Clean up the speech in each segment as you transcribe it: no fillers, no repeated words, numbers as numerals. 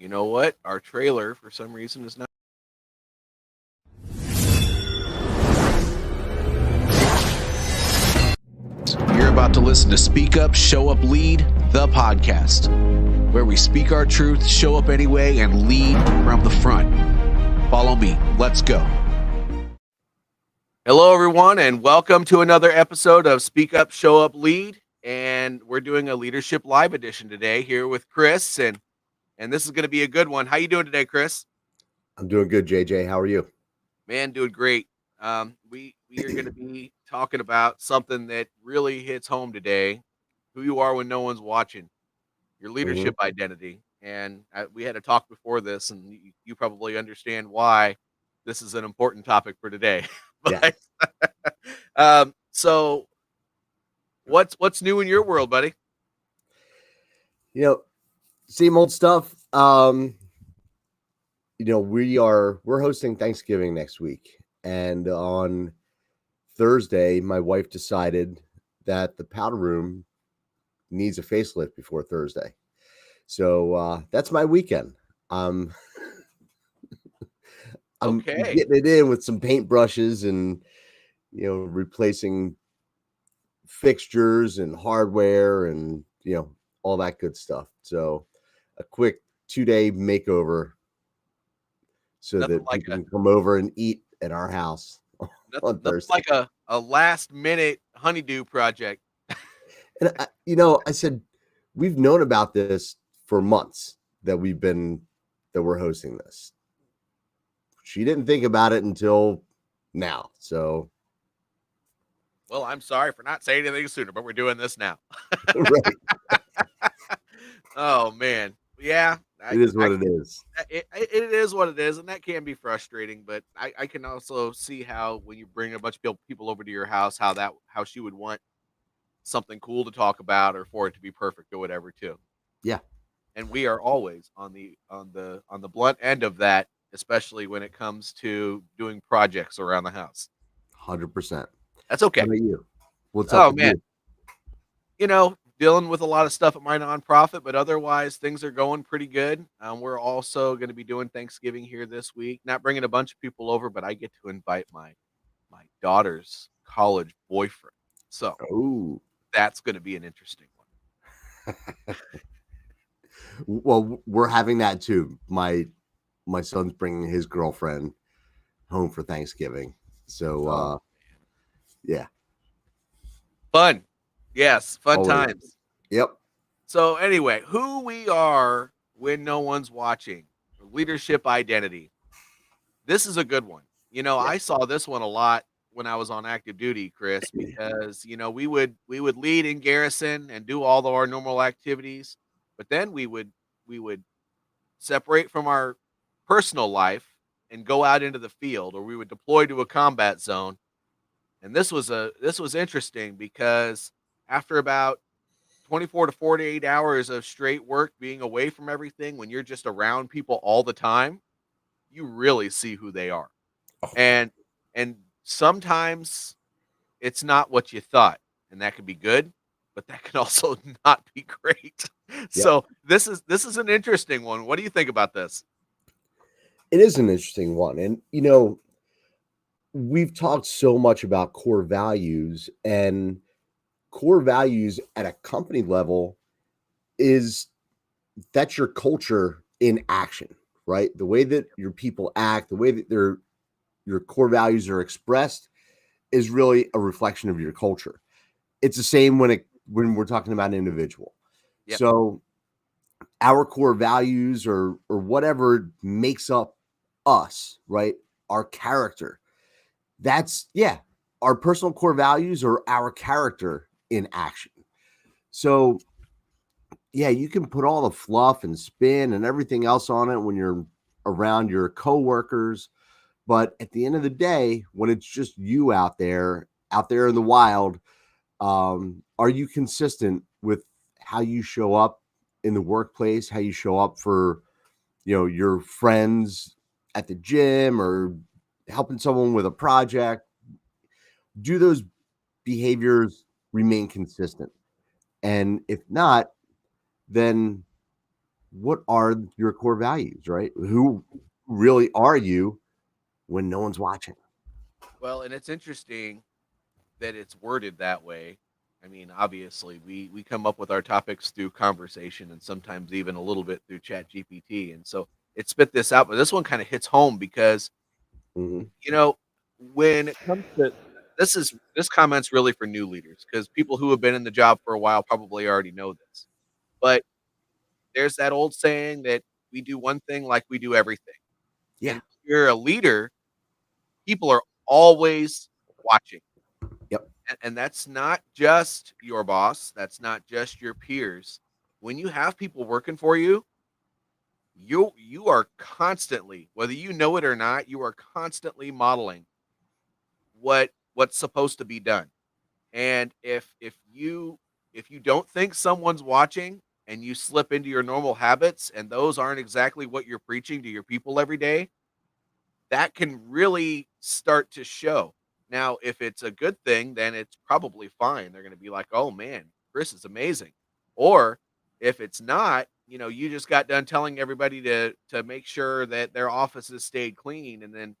You know what? Our trailer, for some reason, is not. You're about to listen to Speak Up, Show Up, Lead, the podcast, where we speak our truth, show up anyway, and lead from the front. Follow me. Let's go. Hello, everyone, and welcome to another episode of Speak Up, Show Up, Lead. And we're doing a Leadership Live edition today here with Chris, and this is going to be a good one. How you doing today, Chris? I'm doing good, JJ. How are you? Man, doing great. We are going to be talking about something that really hits home today: who you are when no one's watching, your leadership identity. And we had a talk before this, and you probably understand why this is an important topic for today. But, so what's new in your world, buddy? Same old stuff. We're hosting Thanksgiving next week, and on Thursday, my wife decided that the powder room needs a facelift before Thursday. So that's my weekend. I'm getting it in with some paintbrushes and replacing fixtures and hardware and all that good stuff. So a quick 2-day makeover so that people can come over and eat at our house on Thursday. Like a last minute honeydew project. And I said, we've known about this for months that we're hosting this. She didn't think about it until now. So, well, I'm sorry for not saying anything sooner, but we're doing this now. Right. Oh man. Yeah. It is what it is. It is what it is, and that can be frustrating. But I can also see how when you bring a bunch of people over to your house, how she would want something cool to talk about or for it to be perfect or whatever too. Yeah. And we are always on the blunt end of that, especially when it comes to doing projects around the house. 100%. That's okay. How about you? What's up? Oh man. Dealing with a lot of stuff at my nonprofit, but otherwise things are going pretty good. We're also going to be doing Thanksgiving here this week. Not bringing a bunch of people over, but I get to invite my daughter's college boyfriend. So that's going to be an interesting one. Well, we're having that too. My son's bringing his girlfriend home for Thanksgiving. So, yeah. Fun. Yes, fun times. Yep. So anyway, who we are when no one's watching. Leadership identity. This is a good one. I saw this one a lot when I was on active duty, Chris, because we would lead in garrison and do all of our normal activities, but then we would separate from our personal life and go out into the field, or we would deploy to a combat zone. And this was interesting because after about 24 to 48 hours of straight work, being away from everything, when you're just around people all the time, you really see who they are. And sometimes it's not what you thought, and that can be good, but that can also not be great. Yep. So this is an interesting one. What do you think about this? It is an interesting one. And, we've talked so much about core values, and core values at a company level that's your culture in action, right? The way that your people act, the way that your core values are expressed is really a reflection of your culture. It's the same when we're talking about an individual. Yep. So our core values or whatever makes up us, right? Our character. That's our personal core values or our character in action. So you can put all the fluff and spin and everything else on it when you're around your coworkers, but at the end of the day, when it's just you out there in the wild, are you consistent with how you show up in the workplace, how you show up for your friends at the gym or helping someone with a project? Do those behaviors remain consistent? And if not, then what are your core values, right? Who really are you when no one's watching? Well, and it's interesting that it's worded that way. I mean, obviously, we come up with our topics through conversation and sometimes even a little bit through Chat GPT, and so it spit this out. But this one kind of hits home because Mhm. you know when it comes to this comment's really for new leaders because people who have been in the job for a while probably already know this. But there's that old saying that we do one thing like we do everything, and Yeah. if you're a leader, people are always watching. Yep. And that's not just your boss, that's not just your peers. When you have people working for you, you are constantly, whether you know it or not, you are constantly modeling what's supposed to be done. And if you don't think someone's watching and you slip into your normal habits and those aren't exactly what you're preaching to your people every day, that can really start to show. Now, if it's a good thing, then it's probably fine. They're going to be like, "Oh man, Chris is amazing." Or if it's not, you just got done telling everybody to make sure that their offices stayed clean and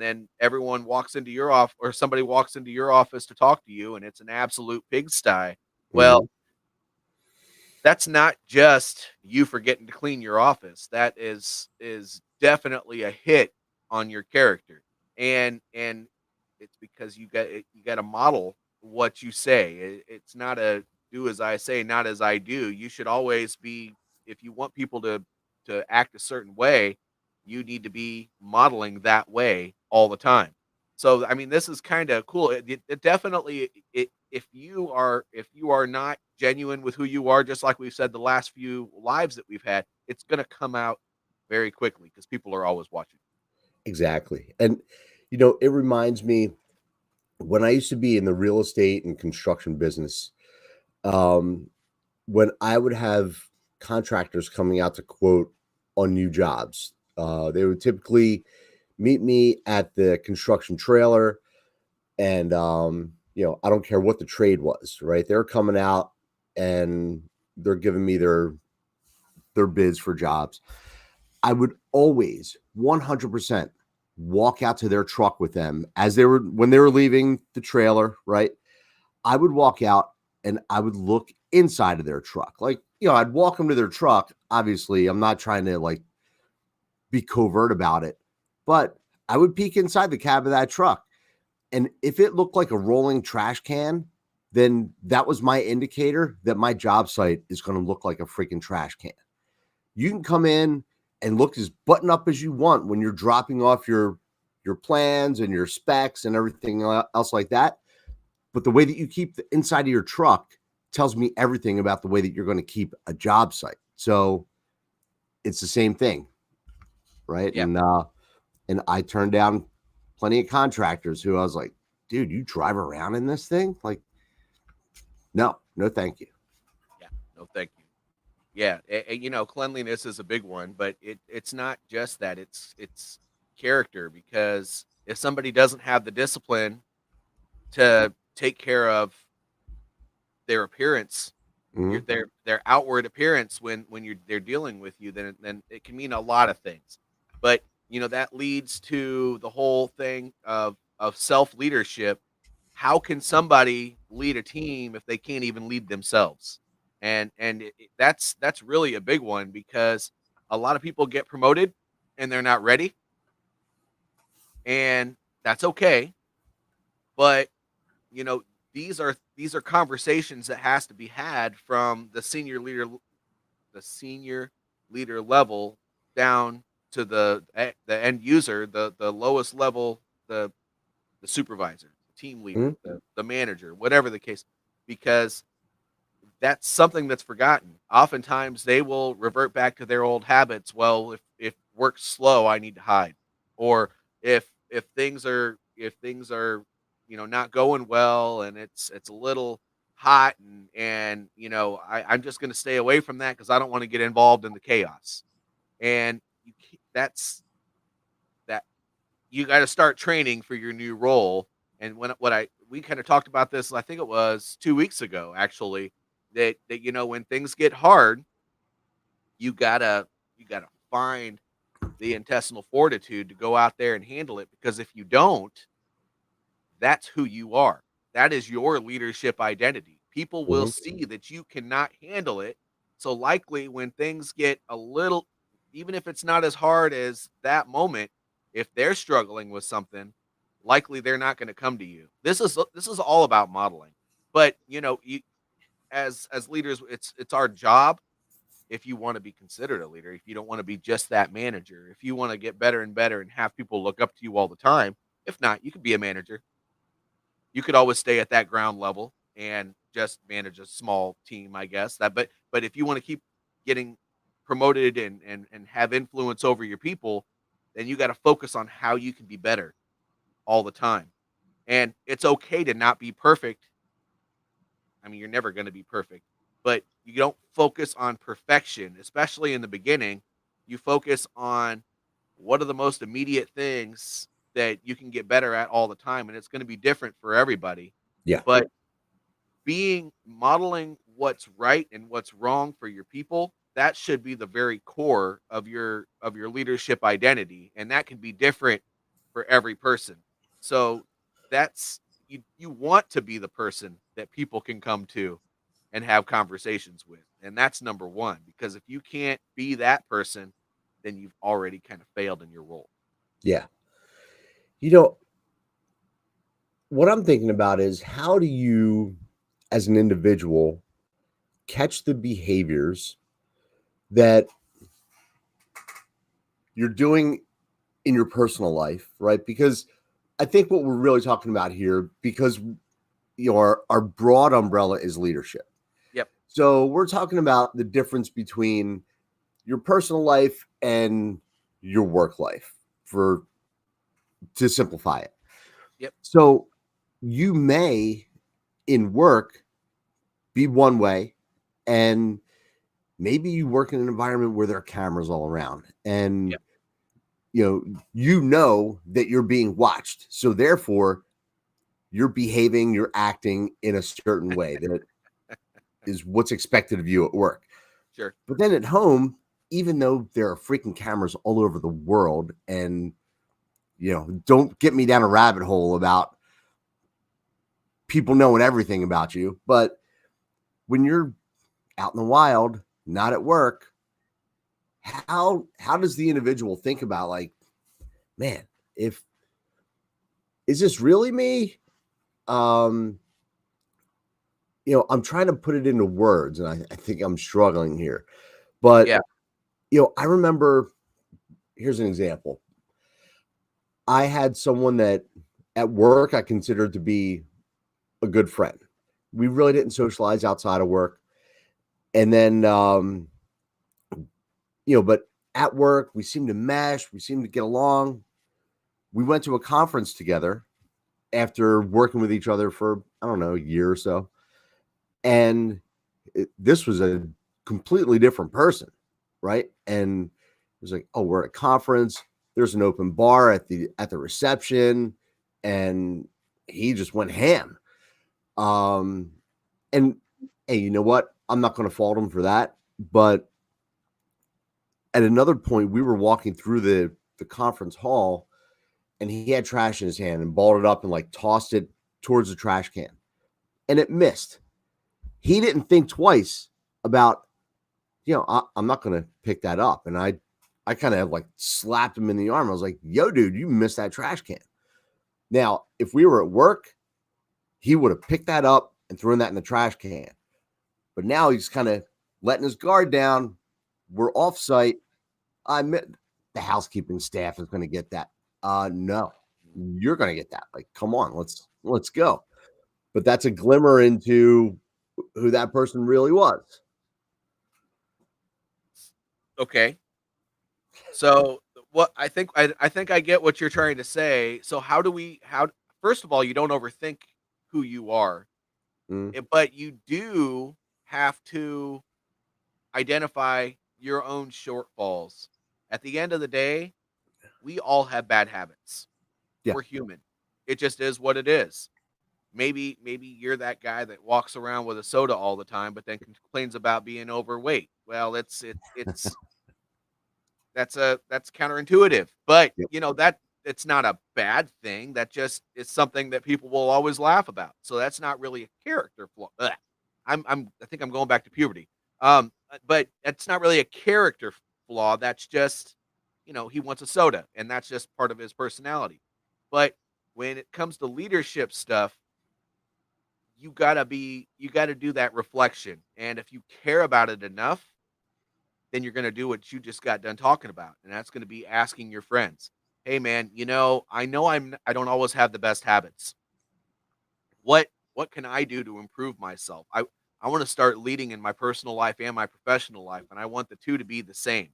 then everyone walks into your office or somebody walks into your office to talk to you and it's an absolute pigsty. Well, Mhm. that's not just you forgetting to clean your office. That is definitely a hit on your character. And it's because you got to model what you say. It's not a do as I say, not as I do. You should always be if you want people to act a certain way, you need to be modeling that way all the time. So I mean, this is kind of cool. It definitely if you are not genuine with who you are, just like we've said the last few lives that we've had, it's going to come out very quickly because people are always watching. Exactly. And it reminds me when I used to be in the real estate and construction business, um, when I would have contractors coming out to quote on new jobs, they would typically meet me at the construction trailer. And, I don't care what the trade was, right? They're coming out and they're giving me their bids for jobs. I would always 100% walk out to their truck with them as when they were leaving the trailer, right? I would walk out and I would look inside of their truck. Like, I'd walk them to their truck. Obviously, I'm not trying to like be covert about it, but I would peek inside the cab of that truck. And if it looked like a rolling trash can, then that was my indicator that my job site is going to look like a freaking trash can. You can come in and look as button up as you want when you're dropping off your plans and your specs and everything else like that. But the way that you keep the inside of your truck tells me everything about the way that you're going to keep a job site. So it's the same thing, right? Yeah, And I turned down plenty of contractors who I was like, dude, you drive around in this thing? Like, no, no, thank you. yeah. No, thank you. Yeah, cleanliness is a big one, but it's not just that. It's character because if somebody doesn't have the discipline to take care of their appearance, Mhm. their outward appearance when they're dealing with you, then it can mean a lot of things. But that leads to the whole thing of self leadership. How can somebody lead a team if they can't even lead themselves? And that's really a big one because a lot of people get promoted and they're not ready, and that's okay. But you know these are conversations that has to be had from the senior leader level down to the end user, the lowest level, the supervisor, the team leader, Mhm. the manager, whatever the case, because that's something that's forgotten. Oftentimes, they will revert back to their old habits. Well, if work's slow, I need to hide, or if things are not going well and it's a little hot and I'm just going to stay away from that because I don't want to get involved in the chaos. And that's that you got to start training for your new role. And when what I we kind of talked about this, I think it was 2 weeks ago, actually, that when things get hard, you gotta find the intestinal fortitude to go out there and handle it, because if you don't, that's who you are. That is your leadership identity. People will Mhm. see that you cannot handle it. So likely when things get a little, even if it's not as hard as that moment, if they're struggling with something, likely they're not going to come to you. This is all about modeling. But, you as leaders, it's our job, if you want to be considered a leader, if you don't want to be just that manager, if you want to get better and better and have people look up to you all the time, if not, you could be a manager. You could always stay at that ground level and just manage a small team, I guess. But if you want to keep getting promoted and have influence over your people, then you got to focus on how you can be better all the time. And it's okay to not be perfect. I mean, you're never going to be perfect, but you don't focus on perfection, especially in the beginning. You focus on what are the most immediate things that you can get better at all the time, and it's going to be different for everybody. Yeah. But being modeling what's right and what's wrong for your people, that should be the very core of your leadership identity, and that can be different for every person. So that's, you want to be the person that people can come to and have conversations with, and that's number one, because if you can't be that person, then you've already kind of failed in your role. Yeah. You know, what I'm thinking about is how do you, as an individual, catch the behaviors that you're doing in your personal life, right? Because I think what we're really talking about here, because our broad umbrella is leadership. Yep. So we're talking about the difference between your personal life and your work life, for to simplify it. Yep. So you may in work be one way, and maybe you work in an environment where there are cameras all around, and Yep. you know that you're being watched, so therefore you're behaving, you're acting in a certain way that is what's expected of you at work. Sure. But then at home, even though there are freaking cameras all over the world, and don't get me down a rabbit hole about people knowing everything about you, but when you're out in the wild, not at work, how does the individual think about, like, man, if is this really me? Um, I'm trying to put it into words, and I think I'm struggling here. But Yeah. I remember, here's an example. I had someone that at work I considered to be a good friend. We really didn't socialize outside of work. And then but at work we seemed to mesh, we seemed to get along. We went to a conference together after working with each other for, I don't know, a year or so. And this was a completely different person, right? And it was like, oh, we're at a conference. There's an open bar at the reception, and he just went ham. Um, and hey, you know what? I'm not going to fault him for that. But at another point, we were walking through the conference hall, and he had trash in his hand and balled it up and like tossed it towards the trash can, and it missed. He didn't think twice about, I'm not going to pick that up. And I kind of like slapped him in the arm. I was like, yo, dude, you missed that trash can. Now, if we were at work, he would have picked that up and thrown that in the trash can. But now he's kind of letting his guard down. We're off site. The housekeeping staff is going to get that. No, you're going to get that. Like, come on, let's go. But that's a glimmer into who that person really was. Okay. So what I think I get what you're trying to say. So how first of all, you don't overthink who you are, Mm, but you do have to identify your own shortfalls. At the end of the day, we all have bad habits. yeah. We're human. It just is what it is. maybe you're that guy that walks around with a soda all the time, but then complains about being overweight. Well, it's that's counterintuitive, but Yep. that it's not a bad thing. That just is something that people will always laugh about. So that's not really a character flaw. Ugh. I think I'm going back to puberty. But it's not really a character flaw. That's just he wants a soda, and that's just part of his personality. But when it comes to leadership stuff, you gotta do that reflection, and if you care about it enough, then you're gonna do what you just got done talking about, and that's gonna be asking your friends, "Hey, man, I know I don't always have the best habits. What can I do to improve myself? I wanna start leading in my personal life and my professional life, and I want the 2 to be the same."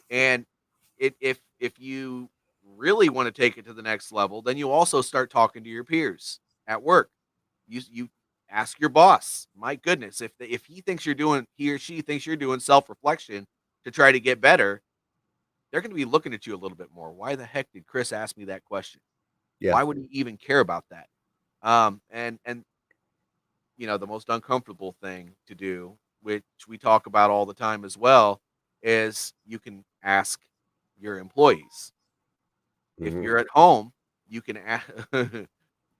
And if you really wanna take it to the next level, then you also start talking to your peers at work. You ask your boss. My goodness, if he or she thinks you're doing self-reflection to try to get better, they're gonna be looking at you a little bit more. "Why the heck did Chris ask me that question? Yeah. Why would he even care about that?" And the most uncomfortable thing to do, which we talk about all the time as well, is you can ask your employees. If Hmm. you're at home, you can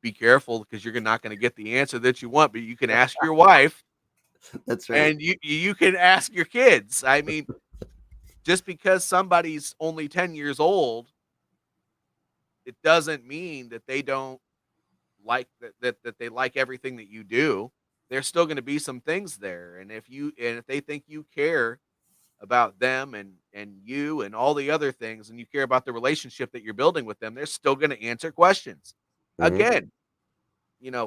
be careful because you're not gonna get the answer that you want, but you can ask your wife That's right. and you can ask your kids. I mean, just because somebody's only 10 years old, it doesn't mean that they don't like that they like everything that you do. There's still gonna be some things there, and if they think you care about them and you and all the other things, and you care about the relationship that you're building with them, they're still gonna answer questions. Hmm. Again,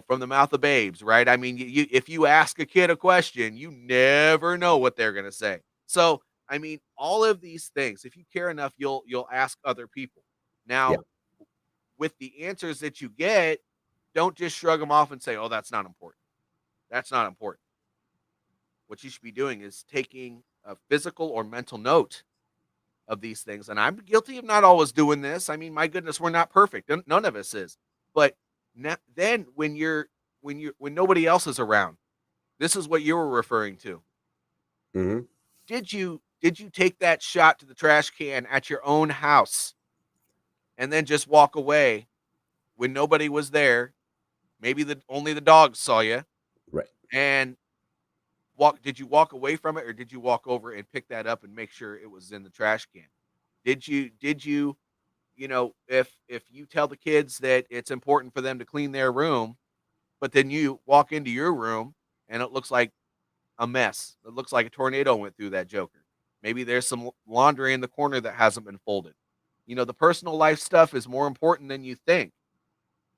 from the mouth of babes, right? I mean, if you ask a kid a question, you never know what they're gonna say. So, I mean, all of these things, if you care enough, you'll ask other people. Yeah. Now, with the answers that you get, don't just shrug them off and say, "Oh, that's not important. That's not important." What you should be doing is taking a physical or mental note of these things. And I'm guilty of not always doing this. I mean, my goodness, we're not perfect. None of us is. But then when nobody else is around, this is what you were referring to. Hmm. Did you take that shot to the trash can at your own house and then just walk away when nobody was there? Maybe only the dogs saw you. Right. And did you walk away from it, or did you walk over and pick that up and make sure it was in the trash can? Did you if you tell the kids that it's important for them to clean their room, but then you walk into your room and it looks like a mess. It looks like a tornado went through that joker. Maybe there's some laundry in the corner that hasn't been folded. The personal life stuff is more important than you think.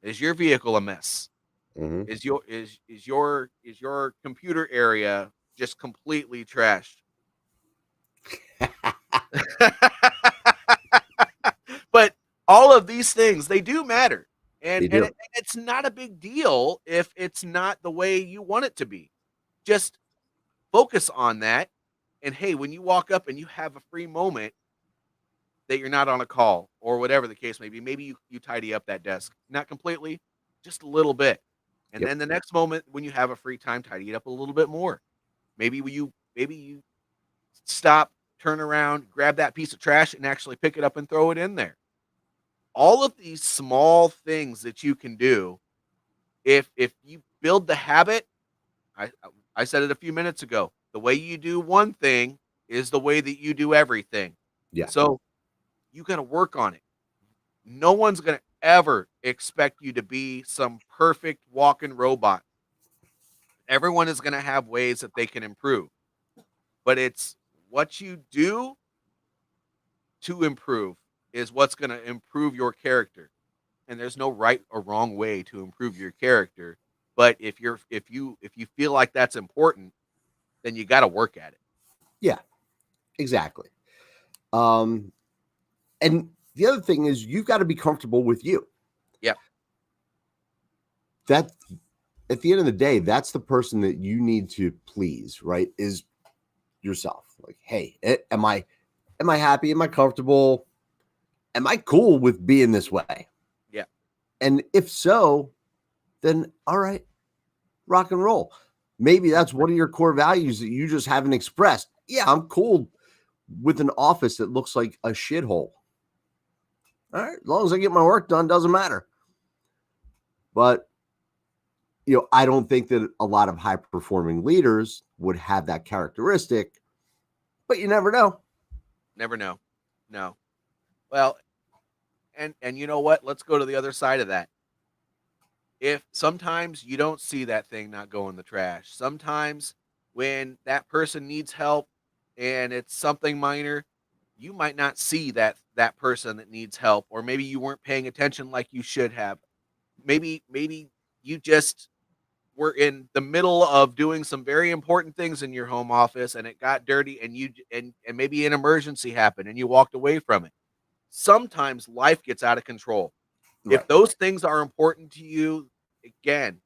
Is your vehicle a mess? Hmm. Is your computer area just completely trashed? But all of these things, they do matter, and They and, do. it, and it's not a big deal if it's not the way you want it to be. Just focus on that, and hey, when you walk up and you have a free moment that you're not on a call or whatever the case may be, maybe you tidy up that desk, not completely, just a little bit, and Yep. then the next moment when you have a free time, tidy it up a little bit more. Maybe you stop, turn around, grab that piece of trash, and actually pick it up and throw it in there. All of these small things that you can do, if you build the habit, I I said it a few minutes ago, the way you do one thing is the way that you do everything. Yeah. So, you gotta work on it. No one's gonna ever expect you to be some perfect walking robot. Everyone is gonna have ways that they can improve, but it's what you do to improve is what's gonna improve your character. And there's no right or wrong way to improve your character. But if you feel like that's important, then you got to work at it. Yeah. Exactly. Um, and the other thing is you've got to be comfortable with you. Yeah, That at the end of the day, that's the person that you need to please, right? Is yourself. Like, hey, am I happy? Am I comfortable? Am I cool with being this way? yeah, And if so, then all right, rock and roll. Maybe that's one of your core values that you just haven't expressed. Yeah, I'm cool with an office that looks like a shithole. All right, as long as I get my work done, doesn't matter. But I don't think that a lot of high performing leaders would have that characteristic, but you never know. Never know. No. Well, and you know what? Let's go to the other side of that. If sometimes you don't see that thing not go in the trash, sometimes when that person needs help and it's something minor, you might not see that person that needs help, or maybe you weren't paying attention like you should have. Maybe you just were in the middle of doing some very important things in your home office and it got dirty, and and maybe an emergency happened and you walked away from it. Sometimes life gets out of control. If Right. those things are important to you, again,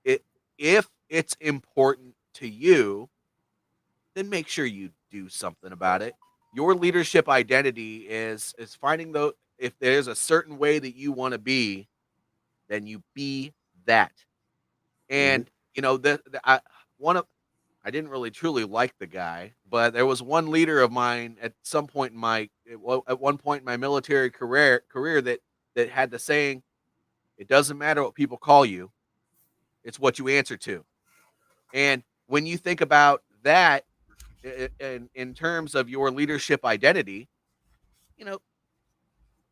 it if it's important to you, then make sure you do something about it. Your leadership identity is finding though, if there's a certain way that you want to be, then you be that. Mhm. And one of I didn't really truly like the guy, but there was one leader of mine at some point in at one point in my military career that had the saying, "It doesn't matter what people call you, it's what you answer to." And when you think about that in terms of your leadership identity, you know,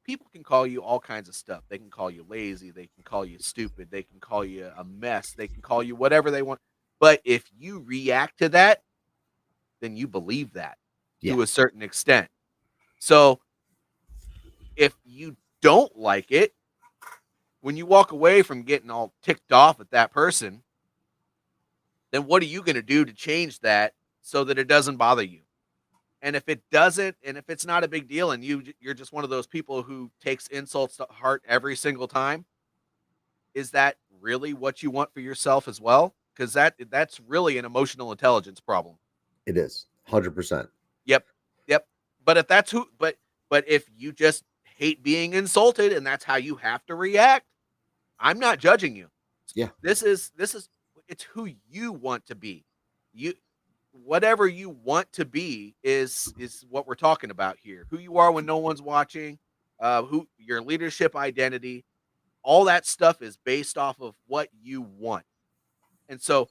people can call you all kinds of stuff. They can call you lazy, they can call you stupid, they can call you a mess, they can call you whatever they want. But if you react to that, then you believe that Yeah. to a certain extent. So if you don't like it, when you walk away from getting all ticked off at that person, then what are you going to do to change that so that it doesn't bother you? And if it doesn't, and if it's not a big deal, and you're just one of those people who takes insults to heart every single time, is that really what you want for yourself as well? Because that's really an emotional intelligence problem. It is 100%. Yep, yep. But if that's who, but if you just hate being insulted and that's how you have to react, I'm not judging you. Yeah. This is it's who you want to be. You Whatever you want to be is what we're talking about here. Who you are when no one's watching, who your leadership identity, all that stuff is based off of what you want. And so,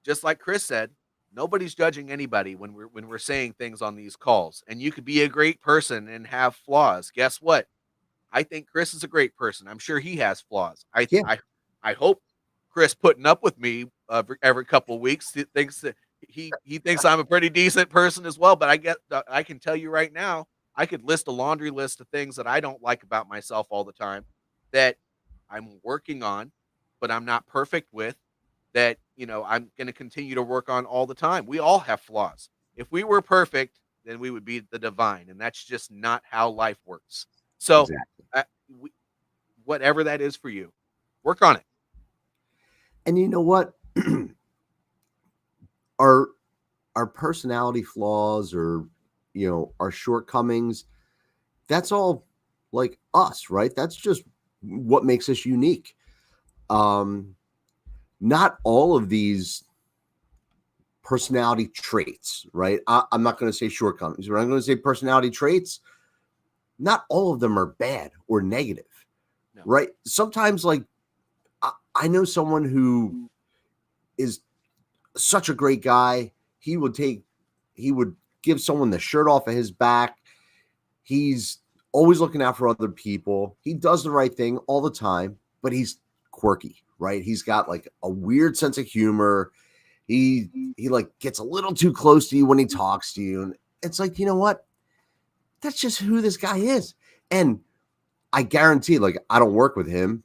just like Chris said, nobody's judging anybody when we're saying things on these calls. And you could be a great person and have flaws. Guess what? I think Chris is a great person. I'm sure he has flaws. Yeah. I hope Chris putting up with me every couple of weeks thinks that he thinks I'm a pretty decent person as well. But I can tell you right now, I could list a laundry list of things that I don't like about myself all the time that I'm working on, but I'm not perfect with. That I'm going to continue to work on all the time. We all have flaws. If we were perfect, then we would be the divine, and that's just not how life works. So, Exactly. uh, we, whatever that is for you, work on it. And you know what? our our personality flaws, or our shortcomings, that's all like us, right? That's just what makes us unique. Um Not all of these personality traits, right? I'm not going to say shortcomings, but I'm going to say personality traits. Not all of them are bad or negative, No. right? Sometimes, like, I know someone who is such a great guy. He would give someone the shirt off of his back. He's always looking out for other people. He does the right thing all the time, but he's quirky, right? He's got like a weird sense of humor. He like gets a little too close to you when he talks to you. And it's like, you know what? That's just who this guy is. And I guarantee, like, I don't work with him.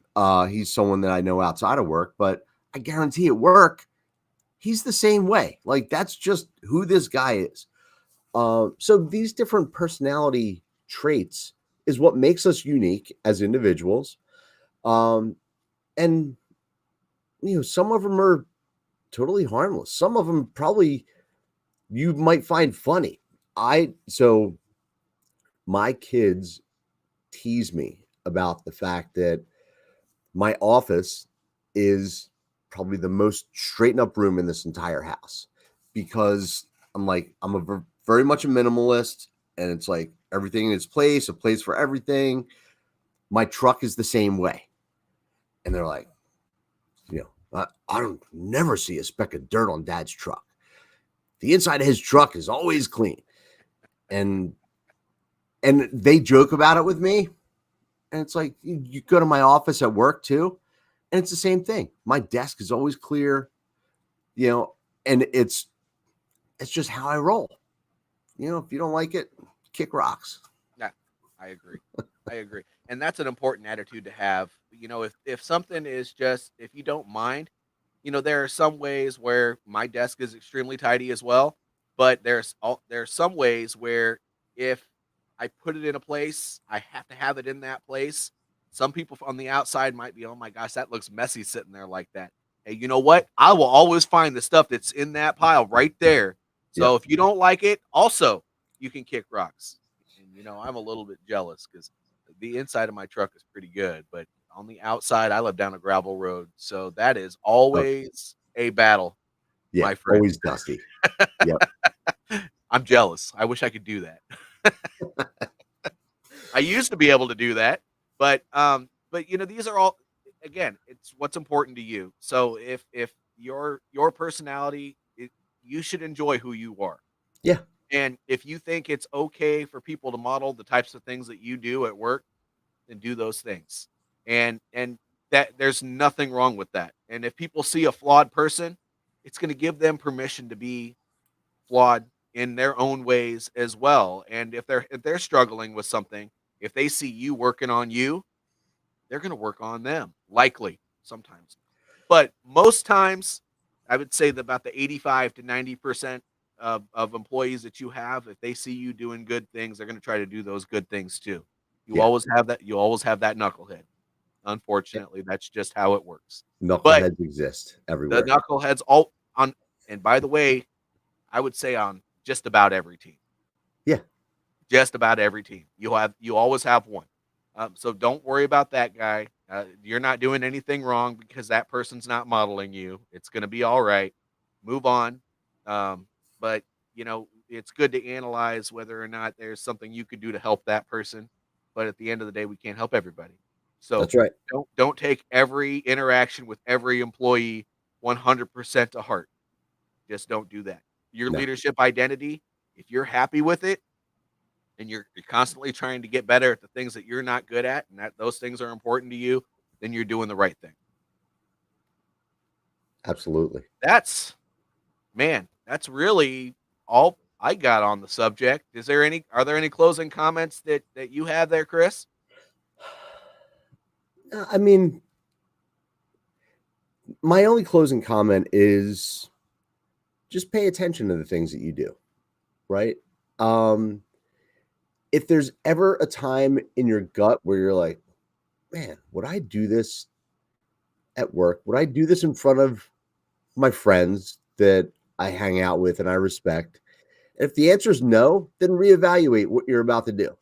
He's someone that I know outside of work, but I guarantee at work, he's the same way. Like, that's just who this guy is. So these different personality traits is what makes us unique as individuals. Um, and some of them are totally harmless. Some of them probably you might find funny. So my kids tease me about the fact that my office is probably the most straightened up room in this entire house, because I'm very much a minimalist, and it's like everything in its place, a place for everything. My truck is the same way. And they're like, I don't never see a speck of dirt on Dad's truck. The inside of his truck is always clean. And they joke about it with me. And it's like, you go to my office at work too, and it's the same thing. My desk is always clear, and it's just how I roll. If you don't like it, kick rocks. Yeah, I agree. I agree. And that's an important attitude to have. If something is just, if you don't mind, there are some ways where my desk is extremely tidy as well, but there's some ways where if I put it in a place, I have to have it in that place. Some people on the outside might be, oh my gosh, that looks messy sitting there like that. Hey, you know what? I will always find the stuff that's in that pile right there. So Yep. if you don't like it, also you can kick rocks. And I'm a little bit jealous because the inside of my truck is pretty good, but on the outside, I live down a gravel road, so that is always a battle, Yeah, my friend. always dusty. Yep. I'm jealous. I wish I could do that. I used to be able to do that, but these are all, again, it's what's important to you. So if your personality, you should enjoy who you are. Yeah. And if you think it's okay for people to model the types of things that you do at work, then do those things. And that there's nothing wrong with that. And if people see a flawed person, it's going to give them permission to be flawed in their own ways as well. And if they're struggling with something, if they see you working on you, they're going to work on them, likely sometimes. But most times, I would say that about the 85 to 90% of employees that you have, if they see you doing good things, they're going to try to do those good things too. You Yeah. always have that. You always have that knucklehead. Unfortunately, that's just how it works. But Knuckleheads exist the everywhere. knuckleheads all on, and by the way, I would say on just about every team. Yeah. Just about every team. You always have one. So don't worry about that guy. You're not doing anything wrong because that person's not modeling you. It's going to be all right. Move on. But it's good to analyze whether or not there's something you could do to help that person. But at the end of the day, we can't help everybody. So That's right. don't take every interaction with every employee 100% to heart. Just don't do that. Your No. leadership identity, if you're happy with it, and you're constantly trying to get better at the things that you're not good at, and that those things are important to you, then you're doing the right thing. Absolutely. That's really all I got on the subject. Are there any closing comments that you have there, Chris? I mean, my only closing comment is just pay attention to the things that you do, right? If there's ever a time in your gut where you're like, man, would I do this at work? Would I do this in front of my friends that I hang out with and I respect? If the answer is no, then reevaluate what you're about to do.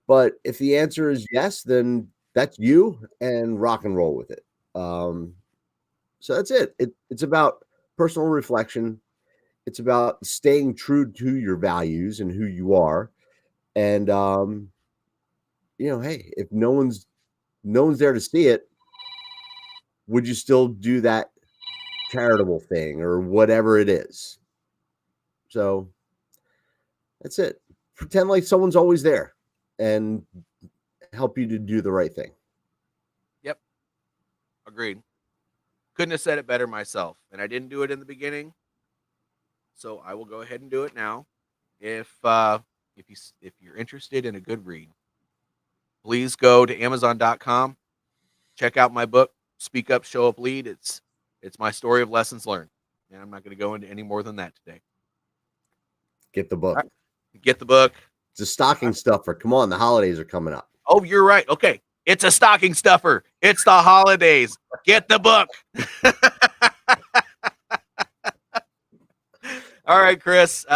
But if the answer is yes, then that's you, and rock and roll with it. So that's it. It's about personal reflection. It's about staying true to your values and who you are. And hey, if no one's there to see it, would you still do that charitable thing or whatever it is? So that's it. Pretend like someone's always there and help you to do the right thing. Yep. Agreed. Couldn't have said it better myself. And I didn't do it in the beginning, so I will go ahead and do it now. If you're interested in a good read, please go to Amazon.com. Check out my book, Speak Up, Show Up, Lead. It's my story of lessons learned, and I'm not going to go into any more than that today. Get the book. Right. Get the book. It's a stocking stuffer. Come on, the holidays are coming up. Oh, you're right. Okay, it's a stocking stuffer. It's the holidays. Get the book. All right, Chris.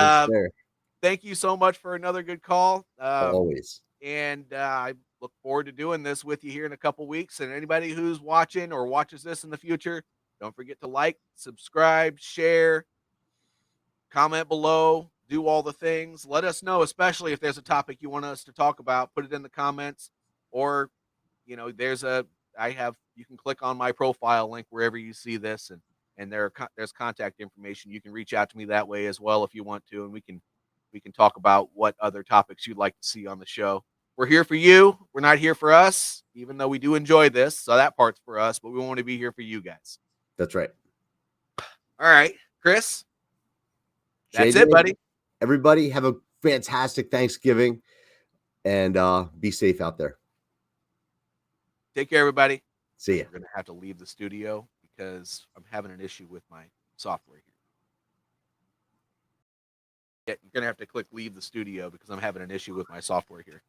Thank you so much for another good call. Always. And look forward to doing this with you here in a couple weeks. And anybody who's watching or watches this in the future, don't forget to like, subscribe, share, comment below, do all the things. Let us know, especially if there's a topic you want us to talk about. Put it in the comments, or you can click on my profile link wherever you see this, and there's contact information. You can reach out to me that way as well if you want to, and we can talk about what other topics you'd like to see on the show. We're here for you. We're not here for us, even though we do enjoy this. So that part's for us, but we want to be here for you guys. That's right. All right, Chris. That's JJ, it, buddy. Everybody have a fantastic Thanksgiving, and be safe out there. Take care, everybody. See ya. We're going to have to leave the studio because I'm having an issue with my software here. Yeah, you're going to have to click leave the studio because I'm having an issue with my software here.